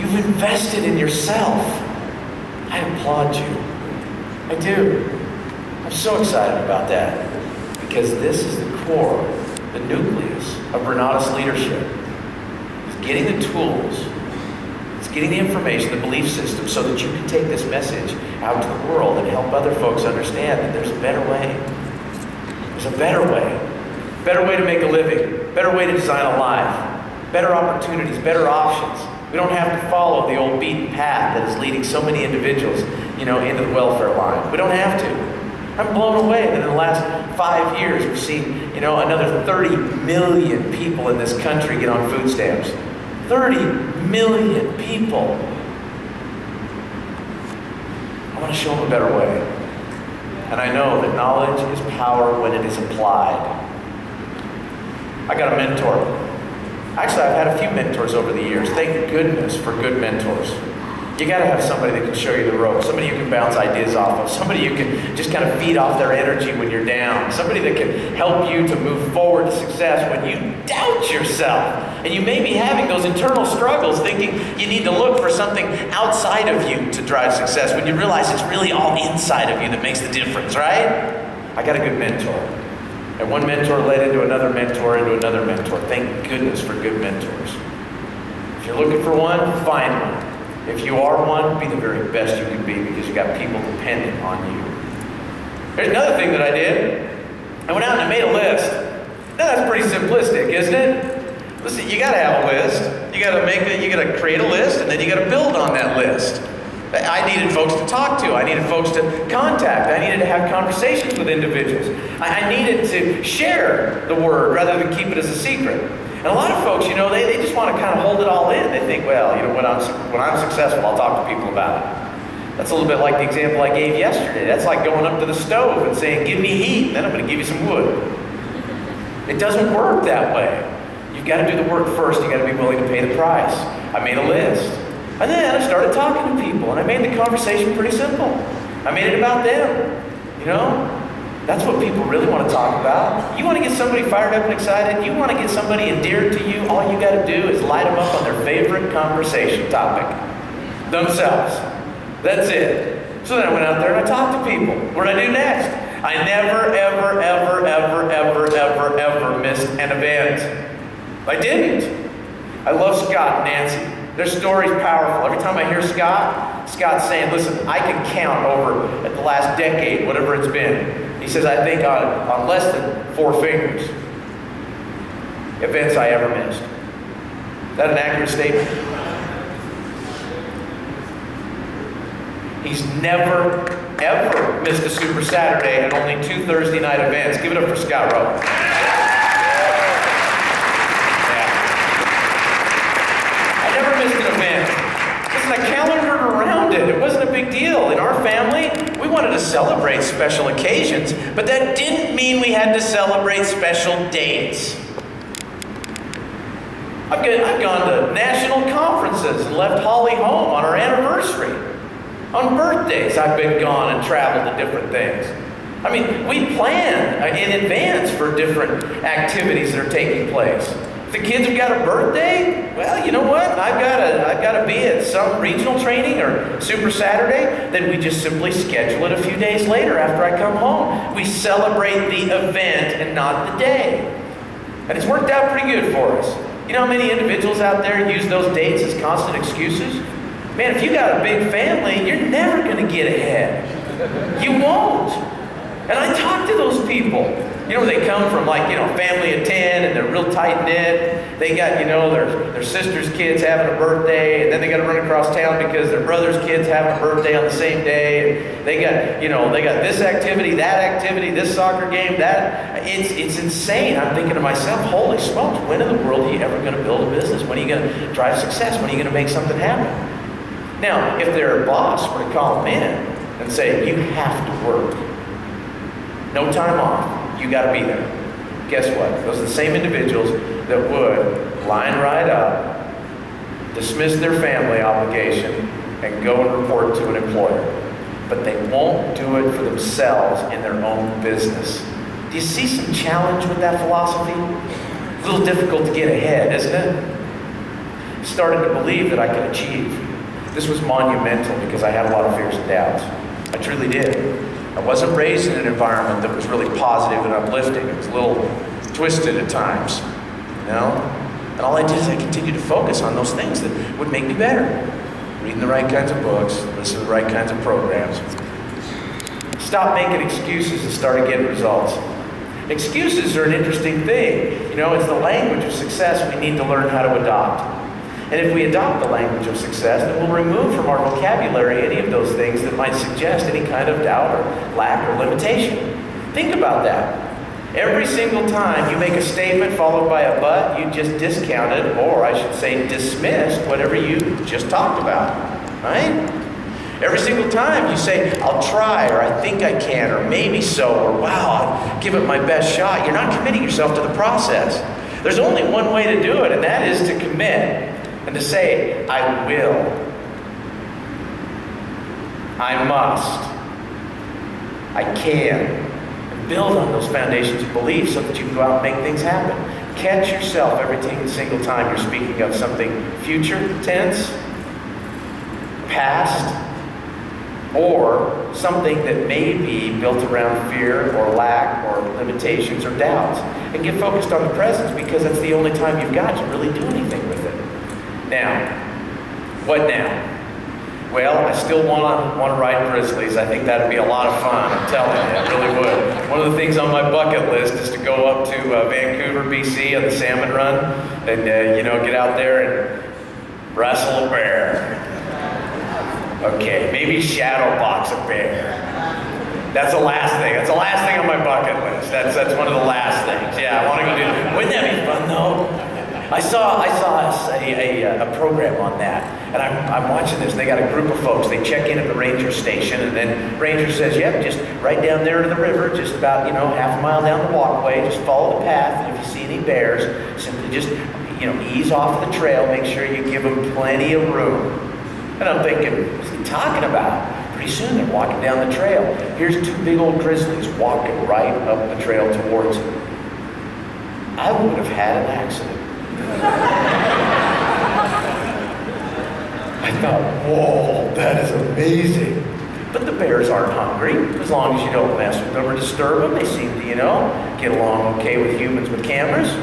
You've invested in yourself. I applaud you. I do. I'm so excited about that because this is the core, the nucleus of Renatus leadership. It's getting the tools, it's getting the information, the belief system, so that you can take this message out to the world and help other folks understand that there's a better way. There's a better way. Better way to make a living. Better way to design a life. Better opportunities, better options. We don't have to follow the old beaten path that is leading so many individuals, into the welfare line. We don't have to. I'm blown away that in the last 5 years we've seen, another 30 million people in this country get on food stamps. 30 million people. I want to show them a better way. And I know that knowledge is power when it is applied. I got a mentor. Actually, I've had a few mentors over the years. Thank goodness for good mentors. You got to have somebody that can show you the ropes, somebody you can bounce ideas off of, somebody you can just kind of feed off their energy when you're down, somebody that can help you to move forward to success when you doubt yourself. And you may be having those internal struggles thinking you need to look for something outside of you to drive success when you realize it's really all inside of you that makes the difference, right? I got a good mentor. And one mentor led into another mentor, into another mentor. Thank goodness for good mentors. If you're looking for one, find one. If you are one, be the very best you can be because you got people depending on you. There's another thing that I did. I went out and I made a list. Now that's pretty simplistic, isn't it? Listen, you got to have a list. You got to create a list, and then you got to build on that list. I needed folks to talk to. I needed folks to contact. I needed to have conversations with individuals. I needed to share the word rather than keep it as a secret. And a lot of folks, they just want to kind of hold it all in. They think, well, when I'm successful, I'll talk to people about it. That's a little bit like the example I gave yesterday. That's like going up to the stove and saying, give me heat, then I'm going to give you some wood. It doesn't work that way. You've got to do the work first. You've got to be willing to pay the price. I made a list. And then I started talking to people, and I made the conversation pretty simple. I made it about them. That's what people really want to talk about. You want to get somebody fired up and excited? You want to get somebody endeared to you? All you got to do is light them up on their favorite conversation topic. Themselves. That's it. So then I went out there and I talked to people. What did I do next? I never, ever, ever, ever, ever, ever, ever missed an event. I didn't. I love Scott and Nancy. Their story's powerful. Every time I hear Scott's saying, listen, I can count over at the last decade, whatever it's been. He says, I think on less than 4 fingers, events I ever missed. Is that an accurate statement? He's never, ever missed a Super Saturday and only 2 Thursday night events. Give it up for Scott Rowe. Missed an event. Listen, I calendared around it. It wasn't a big deal. In our family, we wanted to celebrate special occasions, but that didn't mean we had to celebrate special dates. I've gone to national conferences and left Holly home on our anniversary. On birthdays, I've been gone and traveled to different things. I mean, we plan in advance for different activities that are taking place. If the kids have got a birthday, well, you know what? I've got to be at some regional training or Super Saturday. Then we just simply schedule it a few days later after I come home. We celebrate the event and not the day. And it's worked out pretty good for us. You know how many individuals out there use those dates as constant excuses? Man, if you got a big family, you're never going to get ahead. You won't. And I talk to those people. They come from family of 10 and they're real tight-knit. They got, their sister's kids having a birthday, and then they got to run across town because their brother's kids having a birthday on the same day. And they got, they got this activity, this soccer game, that. It's insane. I'm thinking to myself, holy smokes, when in the world are you ever going to build a business? When are you going to drive success? When are you going to make something happen? Now, if their boss were to call them in and say, you have to work, no time off, you got to be there. Guess what? Those are the same individuals that would line right up, dismiss their family obligation, and go and report to an employer. But they won't do it for themselves in their own business. Do you see some challenge with that philosophy? A little difficult to get ahead, isn't it? started to believe that I could achieve. This was monumental because I had a lot of fears and doubts. I truly did. I wasn't raised in an environment that was really positive and uplifting. It was a little twisted at times, you know? And all I did is I continued to focus on those things that would make me better. Reading the right kinds of books, listening to the right kinds of programs. Stop making excuses and started getting results. Excuses are an interesting thing. You know, it's the language of success we need to learn how to adopt. And if we adopt the language of success, then we'll remove from our vocabulary any of those things that might suggest any kind of doubt or lack or limitation. Think about that. Every single time you make a statement followed by a but, you just discounted, or I should say dismissed, whatever you just talked about, right? Every single time you say, I'll try, or I think I can, or maybe so, or wow, I'll give it my best shot, you're not committing yourself to the process. There's only one way to do it, and that is to commit and to say, I will. I must. I can. And build on those foundations of belief so that you can go out and make things happen. Catch yourself every single time you're speaking of something future tense, past, or something that may be built around fear or lack or limitations or doubts. And get focused on the present because that's the only time you've got to really do anything with it. Now, what now? Well, I still want to ride Grizzlies. I think that'd be a lot of fun. I'm telling you, it really would. One of the things on my bucket list is to go up to Vancouver, BC on the salmon run and, get out there and wrestle a bear. Okay, maybe shadow box a bear. That's the last thing. That's the last thing on my bucket list. That's one of the last things. Yeah, I want to go do that. Wouldn't that be fun, though? I saw a program on that, and I'm watching this. They got a group of folks. They check in at the ranger station, and then ranger says, "Yep, just right down there to the river, just about half a mile down the walkway. Just follow the path, and if you see any bears, simply just ease off the trail. Make sure you give them plenty of room." And I'm thinking, what's he talking about? Pretty soon they're walking down the trail. Here's two big old grizzlies walking right up the trail towards him. I would have had an accident. I thought, whoa, that is amazing. But the bears aren't hungry, as long as you don't mess with them or disturb them. They seem to, get along okay with humans with cameras. I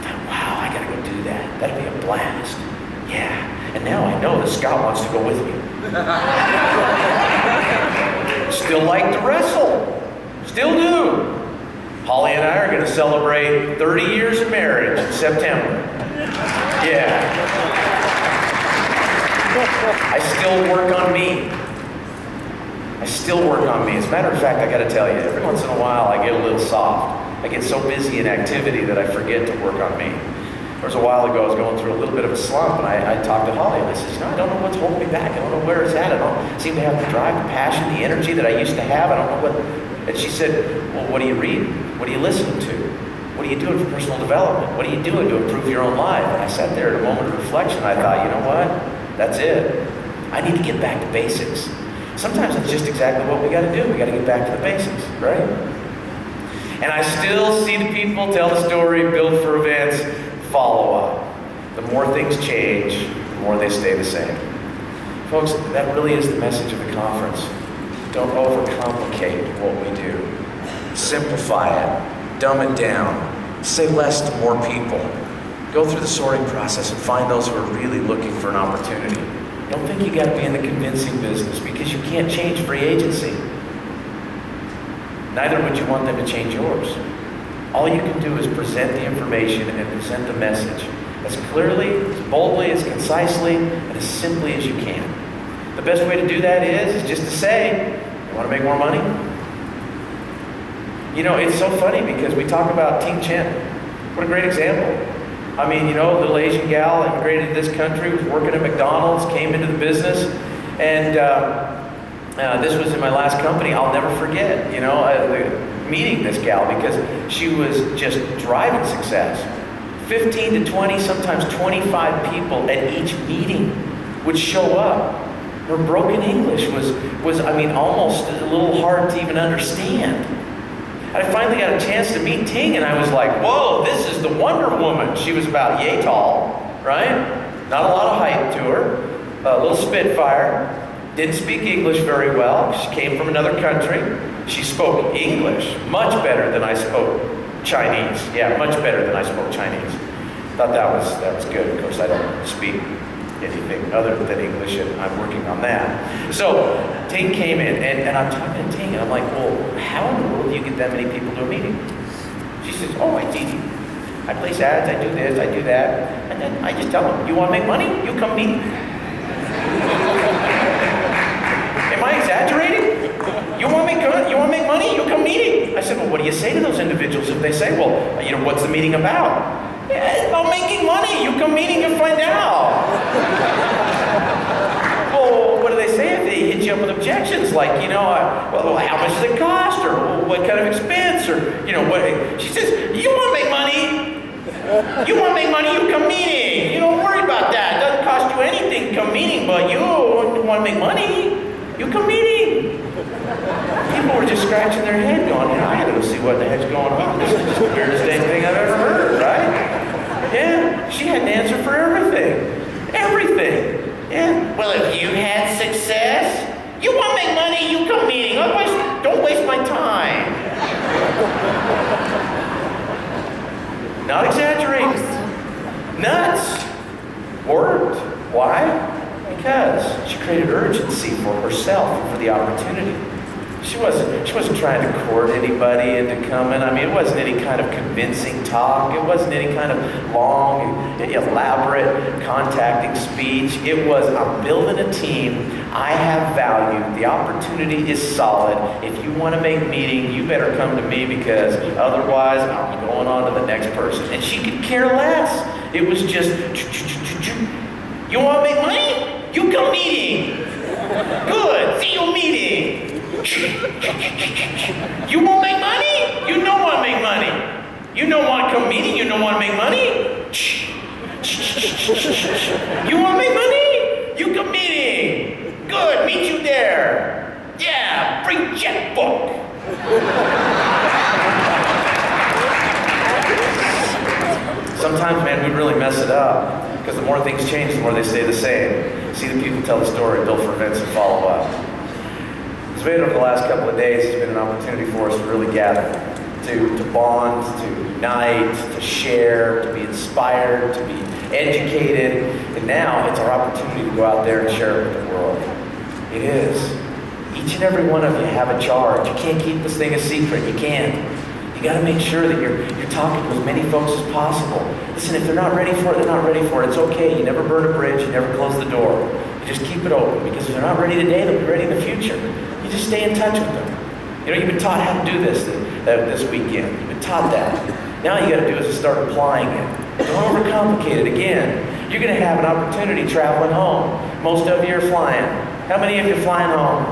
thought, wow, I gotta go do that. That'd be a blast. Yeah. And now I know that Scott wants to go with me. Still like to wrestle. Still do. Holly and I are going to celebrate 30 years of marriage in September. Yeah. I still work on me. As a matter of fact, I got to tell you, every once in a while I get a little soft. I get so busy in activity that I forget to work on me. There was a while ago, I was going through a little bit of a slump, and I talked to Holly, and I said, I don't know what's holding me back. I don't know where it's at. I don't seem to have the drive, the passion, the energy that I used to have. I don't know what. And she said, well, what are you reading? What are you listening to? What are you doing for personal development? What are you doing to improve your own life? And I sat there at a moment of reflection. I thought, you know what? That's it. I need to get back to basics. Sometimes it's just exactly what we got to do. We got to get back to the basics, right? And I still see the people tell the story, build for events, follow up. The more things change, the more they stay the same. Folks, that really is the message of the conference. Don't overcomplicate what we do. Simplify it. Dumb it down. Say less to more people. Go through the sorting process and find those who are really looking for an opportunity. Don't think you got to be in the convincing business because you can't change free agency. Neither would you want them to change yours. All you can do is present the information and present the message as clearly, as boldly, as concisely, and as simply as you can. The best way to do that is just to say, you want to make more money? It's so funny because we talk about Ting Chen. What a great example. I mean, little Asian gal immigrated to this country, was working at McDonald's, came into the business, and this was in my last company. I'll never forget, meeting this gal because she was just driving success. 15 to 20, sometimes 25 people at each meeting would show up. Her broken English was almost a little hard to even understand. I finally got a chance to meet Ting, and I was like, whoa, this is the Wonder Woman. She was about yay tall, right? Not a lot of hype to her. A little spitfire. Didn't speak English very well. She came from another country. She spoke English much better than I spoke Chinese. Yeah, much better than I spoke Chinese. Thought that was good. Of course, I don't speak anything other than English, and I'm working on that. So Ting came in, and I'm talking to Ting, and I'm like, well, how in the world do you get that many people to a meeting? She says, oh, I place ads, I do this, I do that, and then I just tell them, you want to make money? You come meet me. Am I exaggerating? You want to make money? You come meeting. I said, well, what do you say to those individuals if they say, well, what's the meeting about? Yeah, it's about making money. You come meeting and find out. Well, what do they say if they hit you up with objections like, well, how much does it cost, or what kind of expense, or what? She says, you want to make money? You want to make money? You come meeting. You don't worry about that. It doesn't cost you anything to come meeting, but you want to make money? You come meeting. People were just scratching their head going, I had to go see what the heck's going on. This is just the weirdest dang thing I've ever heard, right? Yeah, she had an answer for everything. Everything. Yeah. Well, if you had success, you want to make money, you come meeting. Otherwise, don't waste my time. Not exaggerating. Nuts. Worked. Why? Because she created urgency for herself and for the opportunity. She wasn't trying to court anybody into coming. I mean, it wasn't any kind of convincing talk. It wasn't any kind of long, elaborate contacting speech. It was, I'm building a team. I have value. The opportunity is solid. If you want to make meeting, you better come to me, because otherwise I'm going on to the next person. And she could care less. It was just, you want to make money? You come meeting. Good. See you meeting. You won't make money? You don't want to make money. You don't want to come meeting? You don't want to make money? You want to make money? You come meeting. Good, meet you there. Yeah, bring checkbook. Sometimes, man, we really mess it up, because the more things change, the more they stay the same. See the people tell the story, build for events, and follow up. It's been over the last couple of days, it's been an opportunity for us to really gather, to bond, to unite, to share, to be inspired, to be educated. And now it's our opportunity to go out there and share it with the world. It is. Each and every one of you have a charge. You can't keep this thing a secret. You can't. You got to make sure that you're talking to as many folks as possible. Listen, if they're not ready for it, they're not ready for it. It's okay. You never burn a bridge. You never close the door. You just keep it open, because if they're not ready today, they'll be ready in the future. You just stay in touch with them. You've been taught how to do this weekend. You've been taught that. Now you got to do is start applying it. Don't overcomplicate it. Again, you're going to have an opportunity traveling home. Most of you are flying. How many of you are flying home?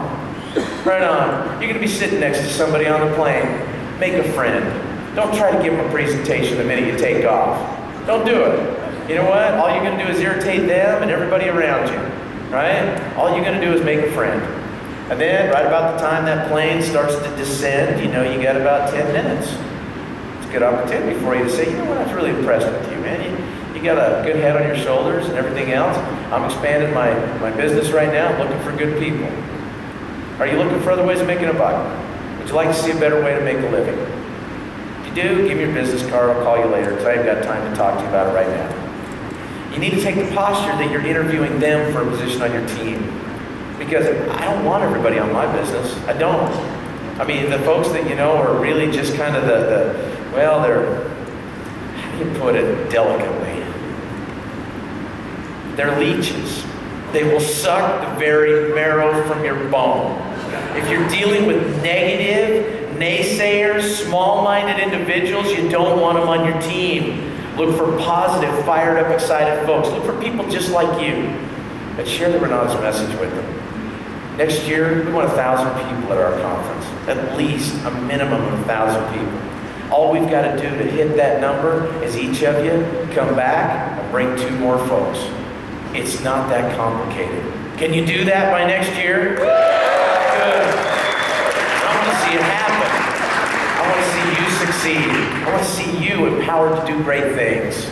Right on. You're going to be sitting next to somebody on the plane. Make a friend. Don't try to give them a presentation the minute you take off. Don't do it. You know what? All you're going to do is irritate them and everybody around you. Right? All you're going to do is make a friend. And then, right about the time that plane starts to descend, you got about 10 minutes. It's a good opportunity for you to say, you know what, I was really impressed with you, man. You got a good head on your shoulders and everything else. I'm expanding my business right now. I'm looking for good people. Are you looking for other ways of making a buck? Would you like to see a better way to make a living? If you do, give me your business card. I'll call you later, because I haven't got time to talk to you about it right now. You need to take the posture that you're interviewing them for a position on your team. Because I don't want everybody on my business. I don't. I mean, the folks that are really just kind of they're, how do you put it delicately? They're leeches. They will suck the very marrow from your bone. If you're dealing with negative, naysayers, small-minded individuals, you don't want them on your team. Look for positive, fired up, excited folks. Look for people just like you. And share the Renaud's message with them. Next year, we want 1,000 people at our conference. At least a minimum of 1,000 people. All we've got to do to hit that number is each of you come back and bring 2 more folks. It's not that complicated. Can you do that by next year? Good. I want to see it happen. I want to see you succeed. I want to see you empowered to do great things.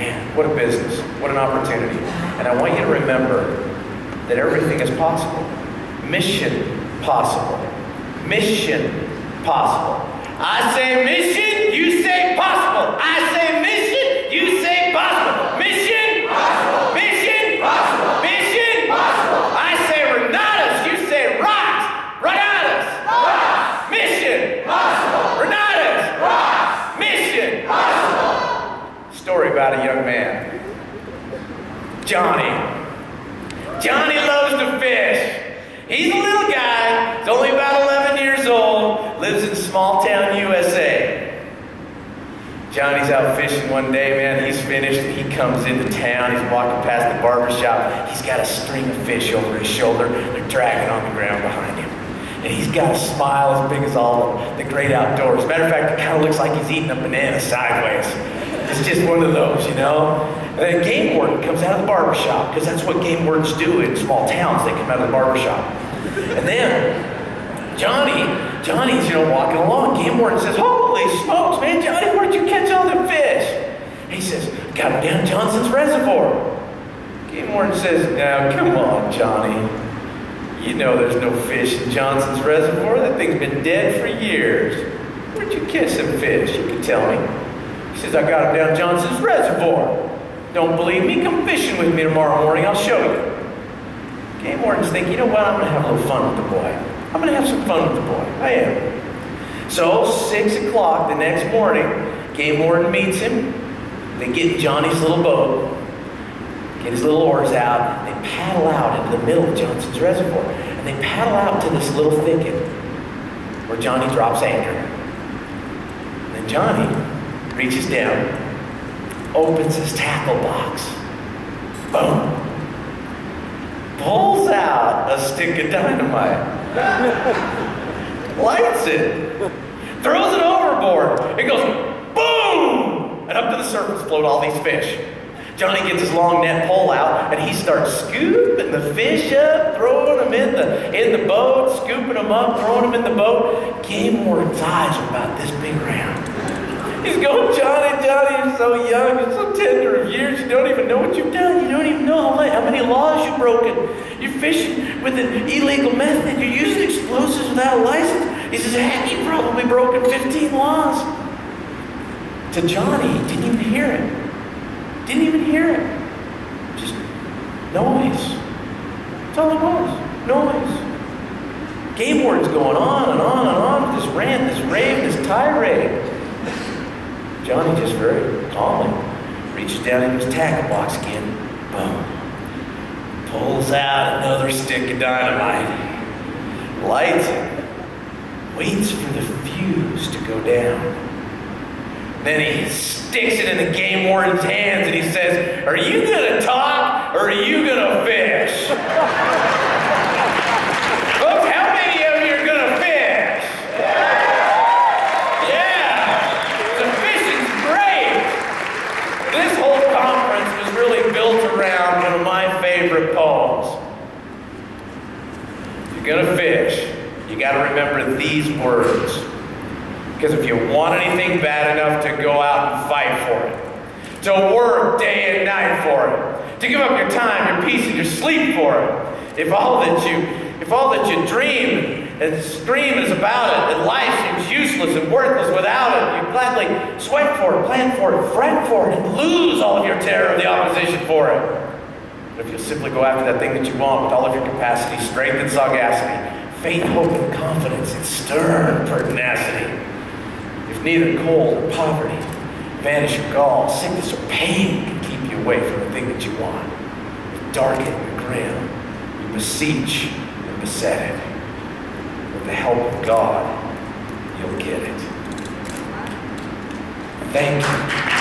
Man, what a business. What an opportunity. And I want you to remember that everything is possible. Mission possible. Mission possible. I say mission, you say possible. I say mission, you say possible. Mission possible. Mission possible. Mission possible. I say Renatus, you say rocks. Renatus. Rocks. Mission possible. Renatus. Rocks. Mission possible. Story about a young man. Johnny loves to fish. He's a little guy. He's only about 11 years old. Lives in small town USA. Johnny's out fishing one day, man. He's finished. He comes into town. He's walking past the barber shop. He's got a string of fish over his shoulder. They're dragging on the ground behind him. And he's got a smile as big as all of the great outdoors. Matter of fact, it kind of looks like he's eating a banana sideways. It's just one of those, you know? And then a game warden comes out of the barber shop, because that's what game wardens do in small towns. They come out of the barber shop. And then Johnny's, walking along. Game warden says, holy smokes, man, Johnny, where'd you catch all them fish? He says, got them down Johnson's Reservoir. Game warden says, now, come on, Johnny. You know there's no fish in Johnson's Reservoir. That thing's been dead for years. Where'd you catch some fish? You can tell me. He says, I got them down Johnson's Reservoir. Don't believe me? Come fishing with me tomorrow morning. I'll show you. Game wardens think, you know what? I'm going to have a little fun with the boy. I'm going to have some fun with the boy. I am. So, 6 o'clock the next morning, game warden meets him. They get in Johnny's little boat, get his little oars out. They paddle out into the middle of Johnson's Reservoir. And they paddle out to this little thicket where Johnny drops anchor. And then Johnny reaches down, opens his tackle box. Boom. Pulls out a stick of dynamite. Lights it. Throws it overboard. It goes boom! And up to the surface float all these fish. Johnny gets his long net pole out and he starts scooping the fish up, throwing them in the boat, scooping them up, throwing them in the boat. Game warden's eyes are about this big round. He's going, Johnny, you're so young, you're so tender of years, you don't even know what you've done. You don't even know how many laws you've broken. You're fishing with an illegal method. You're using explosives without a license. He says, heck, you've probably broken 15 laws. To Johnny, he didn't even hear it. Didn't even hear it. Just noise. That's all it was. Noise. Game warden's going on and on and on with this rant, this rave, this tirade. Johnny just very calmly reaches down into his tackle box again. Boom. Pulls out another stick of dynamite. Lights it. Waits for the fuse to go down. Then he sticks it in the game warden's hands and he says, are you going to talk or are you going to fish? Folks, how many of you are going to fish? This whole conference was really built around one of my favorite poems. If you're going to fish, you got to remember these words. Because if you want anything bad enough to go out and fight for it, to work day and night for it, to give up your time, your peace, and your sleep for it, if all that you dream and scream is about it, and life seems useless and worthless without it, you gladly sweat for it, plan for it, fret for it, and lose all of your terror of the opposition for it. But if you'll simply go after that thing that you want with all of your capacity, strength and sagacity, faith, hope, and confidence, and stern pertinacity, if neither cold or poverty, vanish or gall, sickness or pain can keep you away from the thing that you want, if darken or grim, you beseech and beset it. With the help of God, you'll get it. Thank you.